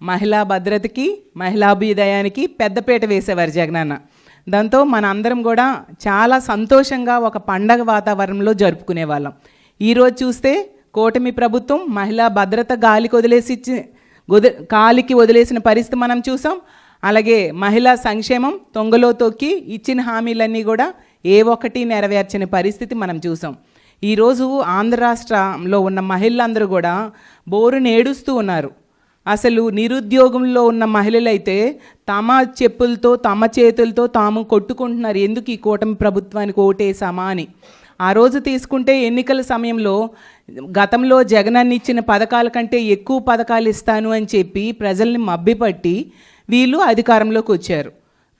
మహిళా భద్రతకి, మహిళాభ్యుదయానికి పెద్దపీట వేసేవారు జగనన్న. దాంతో మన అందరం కూడా చాలా సంతోషంగా ఒక పండగ వాతావరణంలో జరుపుకునేవాళ్ళం. ఈరోజు చూస్తే కూటమి ప్రభుత్వం మహిళా భద్రత కాలికి వదిలేసిన పరిస్థితి మనం చూసాం. అలాగే మహిళా సంక్షేమం తొంగలో తొక్కి ఇచ్చిన హామీలన్నీ కూడా ఏ ఒక్కటి నెరవేర్చని పరిస్థితి మనం చూసాం. ఈరోజు ఆంధ్ర రాష్ట్రంలో ఉన్న మహిళలందరూ కూడా బోరుని ఏడుస్తూ ఉన్నారు. అసలు నిరుద్యోగంలో ఉన్న మహిళలైతే తమ చెప్పులతో తమ చేతులతో తాము కొట్టుకుంటున్నారు, ఎందుకు ఈ కూటమి ప్రభుత్వానికి ఓటేసామా అని. ఆ రోజు తీసుకుంటే ఎన్నికల సమయంలో గతంలో జగనన్న ఇచ్చిన పథకాల కంటే ఎక్కువ పథకాలు ఇస్తాను అని చెప్పి ప్రజల్ని మభ్యపట్టి వీళ్ళు అధికారంలోకి వచ్చారు.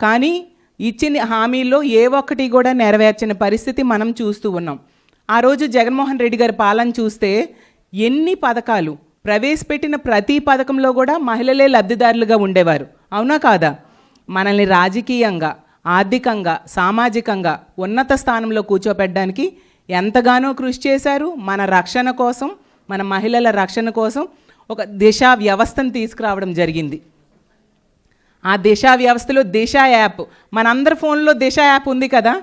కానీ ఇచ్చిన హామీల్లో ఏ ఒక్కటి కూడా నెరవేర్చిన పరిస్థితి మనం చూస్తూ ఉన్నాం. ఆ రోజు జగన్మోహన్ రెడ్డి గారి పాలన చూస్తే ఎన్ని పథకాలు ప్రవేశపెట్టిన ప్రతి పథకంలో కూడా మహిళలే లబ్ధిదారులుగా ఉండేవారు. అవునా కాదా? మనల్ని రాజకీయంగా, ఆర్థికంగా, సామాజికంగా ఉన్నత స్థానంలో కూర్చోపెట్టడానికి ఎంతగానో కృషి చేశారు. మన రక్షణ కోసం, మన మహిళల రక్షణ కోసం ఒక దిశా వ్యవస్థను తీసుకురావడం జరిగింది. ఆ దిశా వ్యవస్థలో దిశ యాప్, మనందరి ఫోన్లో దిశ యాప్ ఉంది కదా.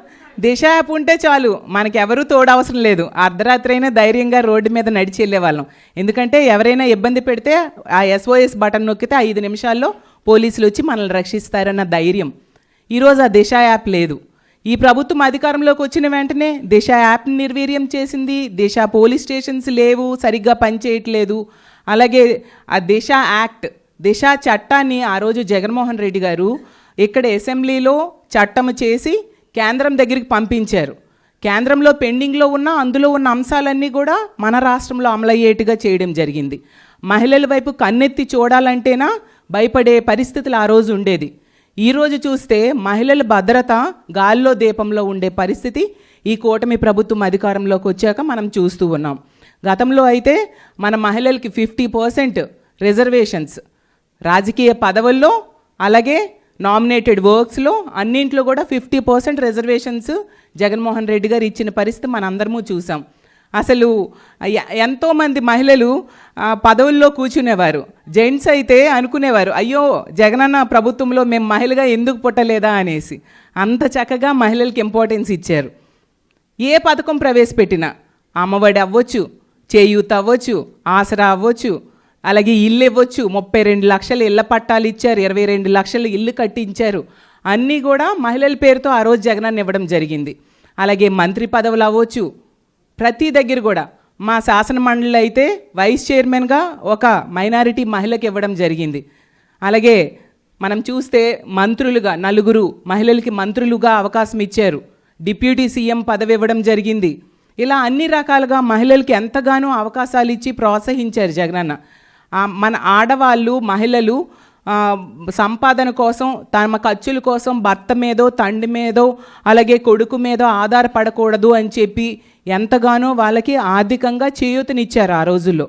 దిశ యాప్ ఉంటే చాలు, మనకి ఎవరూ తోడవసరం లేదు. అర్ధరాత్రి అయినా ధైర్యంగా రోడ్డు మీద నడిచి వెళ్ళేవాళ్ళం. ఎందుకంటే ఎవరైనా ఇబ్బంది పెడితే ఆ SOS బటన్ నొక్కితే 5 నిమిషాల్లో పోలీసులు వచ్చి మనల్ని రక్షిస్తారన్న ధైర్యం. ఈరోజు ఆ దిశ యాప్ లేదు. ఈ ప్రభుత్వం అధికారంలోకి వచ్చిన వెంటనే దిశ యాప్ని నిర్వీర్యం చేసింది. దిశ పోలీస్ స్టేషన్స్ లేవు, సరిగ్గా పనిచేయట్లేదు. అలాగే ఆ దిశ యాక్ట్, దిశ చట్టాన్ని ఆ రోజు జగన్మోహన్ రెడ్డి గారు ఇక్కడ అసెంబ్లీలో చట్టం చేసి కేంద్రం దగ్గరికి పంపించారు. కేంద్రంలో పెండింగ్లో ఉన్న అందులో ఉన్న అంశాలన్నీ కూడా మన రాష్ట్రంలో అమలయ్యేట్టుగా చేయడం జరిగింది. మహిళల వైపు కన్నెత్తి చూడాలంటేనా భయపడే పరిస్థితులు ఆ రోజు ఉండేది. ఈరోజు చూస్తే మహిళల భద్రత గాల్లో దీపంలో ఉండే పరిస్థితి ఈ కూటమి ప్రభుత్వం అధికారంలోకి వచ్చాక మనం చూస్తూ ఉన్నాం. గతంలో అయితే మన మహిళలకి 50% రిజర్వేషన్స్ రాజకీయ పదవుల్లో, అలాగే నామినేటెడ్ వర్క్స్లో అన్నింట్లో కూడా 50% రిజర్వేషన్స్ జగన్మోహన్ రెడ్డి గారు ఇచ్చిన పరిస్థితి మనందరము చూసాం. అసలు ఎంతోమంది మహిళలు పదవుల్లో కూర్చునేవారు. జెంట్స్ అయితే అనుకునేవారు, అయ్యో జగనన్న ప్రభుత్వంలో మేము మహిళగా ఎందుకు పుట్టలేదా అనేసి. అంత చక్కగా మహిళలకి ఇంపార్టెన్స్ ఇచ్చారు. ఏ పథకం ప్రవేశపెట్టినా, అమ్మఒడి అవ్వచ్చు, చేయూత అవ్వచ్చు, ఆసరా అవ్వచ్చు, అలాగే ఇల్లు ఇవ్వచ్చు, 32 లక్షల ఇళ్ల పట్టాలు ఇచ్చారు, 22 లక్షల ఇల్లు కట్టించారు. అన్నీ కూడా మహిళల పేరుతో ఆ రోజు జగనన్న ఇవ్వడం జరిగింది. అలాగే మంత్రి పదవులు అవ్వచ్చు, ప్రతి దగ్గర కూడా మా శాసన మండలి అయితే వైస్ చైర్మన్గా ఒక మైనారిటీ మహిళకి ఇవ్వడం జరిగింది. అలాగే మనం చూస్తే మంత్రులుగా 4 మహిళలకి మంత్రులుగా అవకాశం ఇచ్చారు. డిప్యూటీ సీఎం పదవి ఇవ్వడం జరిగింది. ఇలా అన్ని రకాలుగా మహిళలకి ఎంతగానో అవకాశాలు ఇచ్చి ప్రోత్సహించారు జగనన్న. మన ఆడవాళ్ళు, మహిళలు సంపాదన కోసం, తమ ఖర్చుల కోసం భర్త మీదో, తండ్రి మీదో, అలాగే కొడుకు మీదో ఆధారపడకూడదు అని చెప్పి ఎంతగానో వాళ్ళకి ఆర్థికంగా చేయూతనిచ్చారు ఆ రోజుల్లో.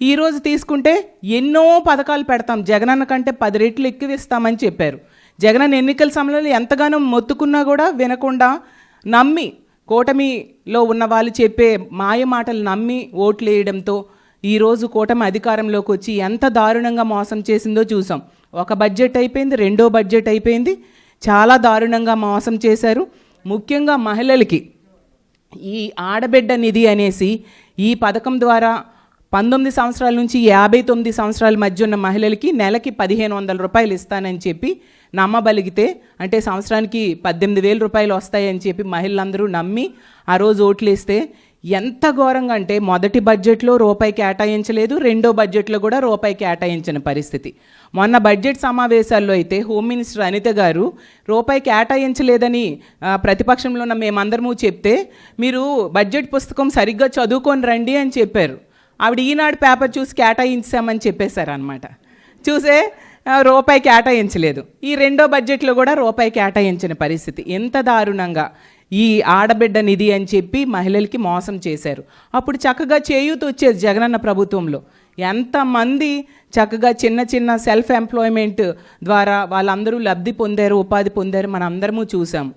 ఈరోజు తీసుకుంటే ఎన్నో పథకాలు పెడతాం, జగనన్న కంటే 10 రెట్లు ఎక్కువ ఇస్తామని చెప్పారు. జగనన్న ఎన్నికల సమయంలో ఎంతగానో మొత్తుకున్నా కూడా వినకుండా నమ్మి, కూటమిలో ఉన్న వాళ్ళు చెప్పే మాయ మాటలు నమ్మి ఓట్లు వేయడంతో ఈరోజు కూటమి అధికారంలోకి వచ్చి ఎంత దారుణంగా మోసం చేసిందో చూసాం. ఒక బడ్జెట్ అయిపోయింది, రెండో బడ్జెట్ అయిపోయింది, చాలా దారుణంగా మోసం చేశారు. ముఖ్యంగా మహిళలకి ఈ ఆడబిడ్డ నిధి అనేసి ఈ పథకం ద్వారా 19 సంవత్సరాల నుంచి 59 సంవత్సరాల మధ్య ఉన్న మహిళలకి నెలకి 1,500 రూపాయలు ఇస్తానని చెప్పి నమ్మబలిగితే, అంటే సంవత్సరానికి 18,000 రూపాయలు వస్తాయని చెప్పి మహిళలందరూ నమ్మి ఆ రోజు ఓట్లేస్తే ఎంత ఘోరంగా అంటే మొదటి బడ్జెట్లో రూపాయి కేటాయించలేదు, రెండో బడ్జెట్లో కూడా రూపాయి కేటాయించిన పరిస్థితి. మొన్న బడ్జెట్ సమావేశాల్లో అయితే హోమ్ మినిస్టర్ అనిత గారు రూపాయి కేటాయించలేదని ప్రతిపక్షంలో ఉన్న మేమందరము చెప్తే, మీరు బడ్జెట్ పుస్తకం సరిగ్గా చదువుకొని రండి అని చెప్పారు. ఆవిడ ఈనాడు పేపర్ చూసి కేటాయించామని చెప్పేశారు అనమాట. చూసే రూపాయి కేటాయించలేదు. ఈ రెండో బడ్జెట్లో కూడా రూపాయి కేటాయించిన పరిస్థితి. ఎంత దారుణంగా ఈ ఆడబిడ్డ నిధి అని చెప్పి మహిళలకి మోసం చేశారు. అప్పుడు చక్కగా చేయూత వచ్చేది జగనన్న ప్రభుత్వంలో. ఎంతమంది చక్కగా చిన్న చిన్న సెల్ఫ్ ఎంప్లాయ్మెంట్ ద్వారా వాళ్ళందరూ లబ్ధి పొందారు, ఉపాధి పొందారు, మనందరము చూసాము.